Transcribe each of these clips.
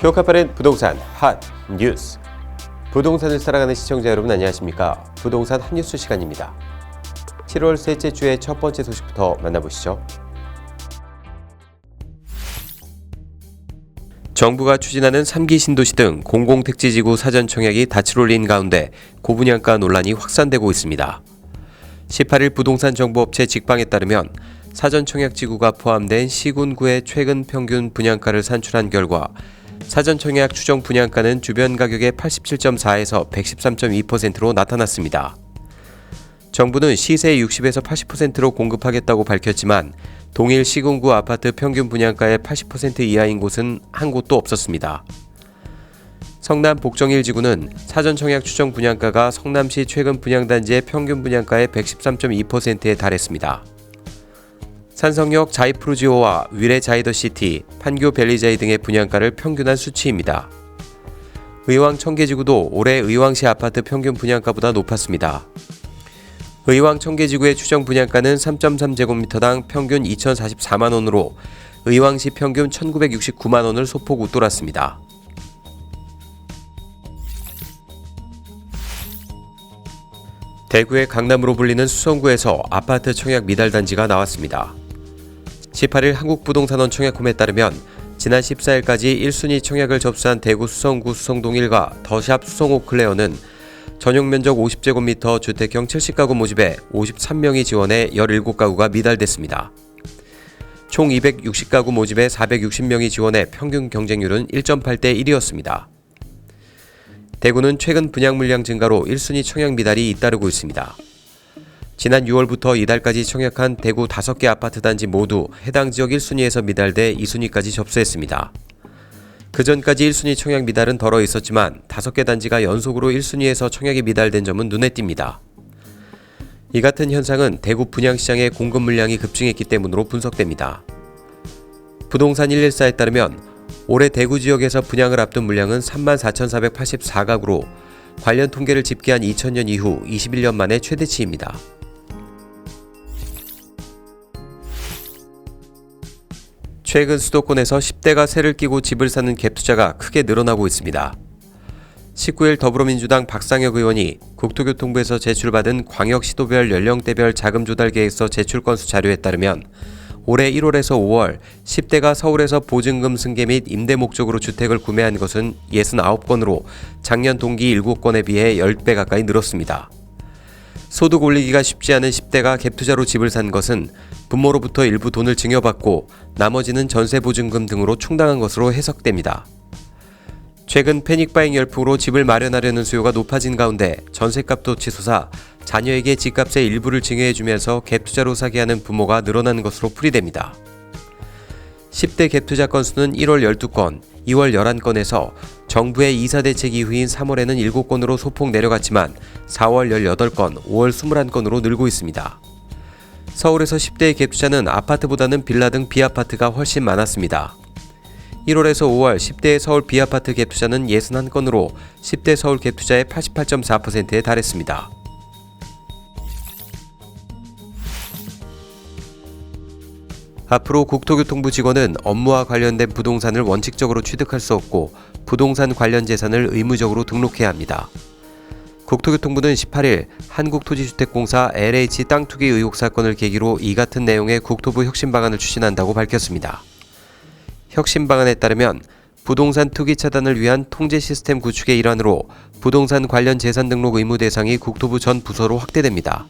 휴학하 빠른 부동산 핫 뉴스. 부동산을 사랑하는 시청자 여러분 안녕하십니까? 부동산 핫뉴스 시간입니다. 7월 셋째 주의 첫 번째 소식부터 만나보시죠. 정부가 추진하는 3기 신도시 등 공공택지지구 사전 청약이 닻을 올린 가운데 고분양가 논란이 확산되고 있습니다. 18일 부동산 정보업체 직방에 따르면 사전 청약 지구가 포함된 시군구의 최근 평균 분양가를 산출한 결과 사전 청약 추정 분양가는 주변 가격의 87.4에서 113.2%로 나타났습니다. 정부는 시세 60에서 80%로 공급하겠다고 밝혔지만 동일 시군구 아파트 평균 분양가의 80% 이하인 곳은 한 곳도 없었습니다. 성남 복정일 지구는 사전 청약 추정 분양가가 성남시 최근 분양단지의 평균 분양가의 113.2%에 달했습니다. 산성역 자이프루지오와 위례 자이더시티, 판교 벨리자이 등의 분양가를 평균한 수치입니다. 의왕 청계지구도 올해 의왕시 아파트 평균 분양가보다 높았습니다. 의왕 청계지구의 추정 분양가는 3.3제곱미터당 평균 2,044만원으로 의왕시 평균 1,969만원을 소폭 웃돌았습니다. 대구의 강남으로 불리는 수성구에서 아파트 청약 미달단지가 나왔습니다. 18일 한국부동산원 청약홈에 따르면 지난 14일까지 1순위 청약을 접수한 대구 수성구 수성동 1가 더샵 수성호 클레어는 전용 면적 50제곱미터 주택형 70가구 모집에 53명이 지원해 17가구가 미달됐습니다. 총 260가구 모집에 460명이 지원해 평균 경쟁률은 1.8대 1이었습니다. 대구는 최근 분양 물량 증가로 1순위 청약 미달이 잇따르고 있습니다. 지난 6월부터 이달까지 청약한 대구 5개 아파트 단지 모두 해당 지역 1순위에서 미달돼 2순위까지 접수했습니다. 그 전까지 1순위 청약 미달은 덜어 있었지만 5개 단지가 연속으로 1순위에서 청약이 미달된 점은 눈에 띕니다. 이 같은 현상은 대구 분양시장의 공급 물량이 급증했기 때문으로 분석됩니다. 부동산 114에 따르면 올해 대구 지역에서 분양을 앞둔 물량은 34,484가구로 관련 통계를 집계한 2000년 이후 21년 만에 최대치입니다. 최근 수도권에서 10대가 새를 끼고 집을 사는 갭투자가 크게 늘어나고 있습니다. 19일 더불어민주당 박상혁 의원이 국토교통부에서 제출받은 광역시도별 연령대별 자금조달계획서 제출 건수 자료에 따르면 올해 1월에서 5월 10대가 서울에서 보증금 승계 및 임대 목적으로 주택을 구매한 것은 69건으로 작년 동기 7건에 비해 10배 가까이 늘었습니다. 소득 올리기가 쉽지 않은 10대가 갭투자로 집을 산 것은 부모로부터 일부 돈을 증여받고 나머지는 전세보증금 등으로 충당한 것으로 해석됩니다. 최근 패닉바잉 열풍으로 집을 마련하려는 수요가 높아진 가운데 전셋값도 치솟아 자녀에게 집값의 일부를 증여해주면서 갭투자로 사게 하는 부모가 늘어나는 것으로 풀이됩니다. 10대 갭투자 건수는 1월 12건, 2월 11건에서 정부의 이사 대책 이후인 3월에는 7건으로 소폭 내려갔지만 4월 18건, 5월 21건으로 늘고 있습니다. 서울에서 10대의 갭투자는 아파트보다는 빌라 등 비아파트가 훨씬 많았습니다. 1월에서 5월 10대의 서울 비아파트 갭투자는 61건으로 10대 서울 갭투자의 88.4%에 달했습니다. 앞으로 국토교통부 직원은 업무와 관련된 부동산을 원칙적으로 취득할 수 없고 부동산 관련 재산을 의무적으로 등록해야 합니다. 국토교통부는 18일 한국토지주택공사 LH 땅 투기 의혹 사건을 계기로 이 같은 내용의 국토부 혁신 방안을 추진한다고 밝혔습니다. 혁신 방안에 따르면 부동산 투기 차단을 위한 통제 시스템 구축의 일환으로 부동산 관련 재산 등록 의무 대상이 국토부 전 부서로 확대됩니다.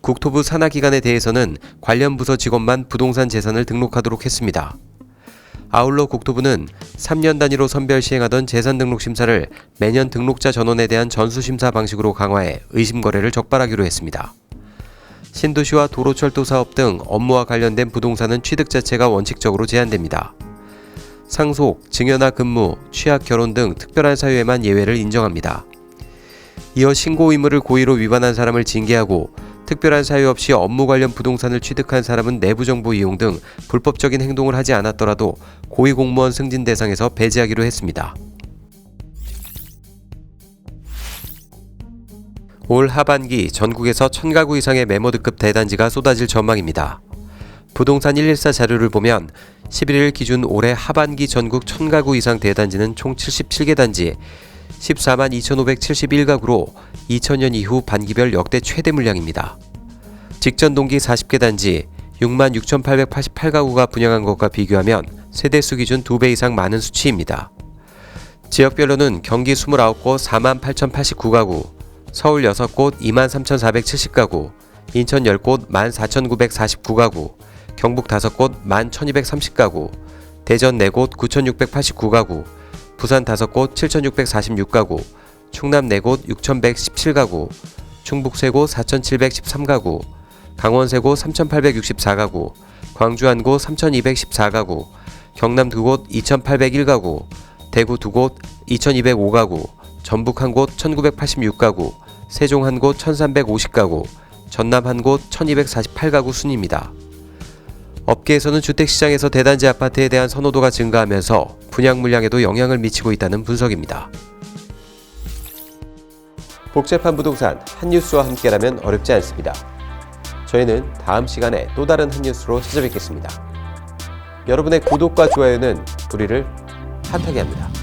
국토부 산하기관에 대해서는 관련 부서 직원만 부동산 재산을 등록하도록 했습니다. 아울러 국토부는 3년 단위로 선별 시행하던 재산 등록 심사를 매년 등록자 전원에 대한 전수심사 방식으로 강화해 의심거래를 적발하기로 했습니다. 신도시와 도로철도 사업 등 업무와 관련된 부동산은 취득 자체가 원칙적으로 제한됩니다. 상속, 증여나 근무, 취약, 결혼 등 특별한 사유에만 예외를 인정합니다. 이어 신고 의무를 고의로 위반한 사람을 징계하고 특별한 사유 없이 업무 관련 부동산을 취득한 사람은 내부정보 이용 등 불법적인 행동을 하지 않았더라도 고위공무원 승진 대상에서 배제하기로 했습니다. 올 하반기 전국에서 1000가구 이상의 메모드급 대단지가 쏟아질 전망입니다. 부동산 114 자료를 보면 11일 기준 올해 하반기 전국 1000가구 이상 대단지는 총 77개 단지, 14만 2,571가구로 2000년 이후 반기별 역대 최대 물량입니다. 직전 동기 40개 단지, 6만 6,888가구가 분양한 것과 비교하면 세대수 기준 2배 이상 많은 수치입니다. 지역별로는 경기 29곳 4만 8,089가구, 서울 6곳 2만 3,470가구, 인천 10곳 1만 4,949가구, 경북 5곳 1만 1,230가구, 대전 4곳 9,689가구, 부산 5곳 7,646가구, 충남 4곳 6,117가구, 충북 3곳 4,713가구, 강원 3곳 3,864가구, 광주 1곳 3,214가구, 경남 2곳 2,801가구, 대구 2곳 2,205가구, 전북 1곳 1,986가구, 세종 1곳 1,350가구, 전남 1곳 1,248가구 순입니다. 업계에서는 주택시장에서 대단지 아파트에 대한 선호도가 증가하면서 분양 물량에도 영향을 미치고 있다는 분석입니다. 복잡한 부동산 한 뉴스와 함께라면 어렵지 않습니다. 저희는 다음 시간에 또 다른 한 뉴스로 찾아뵙겠습니다. 여러분의 구독과 좋아요는 우리를 핫하게 합니다.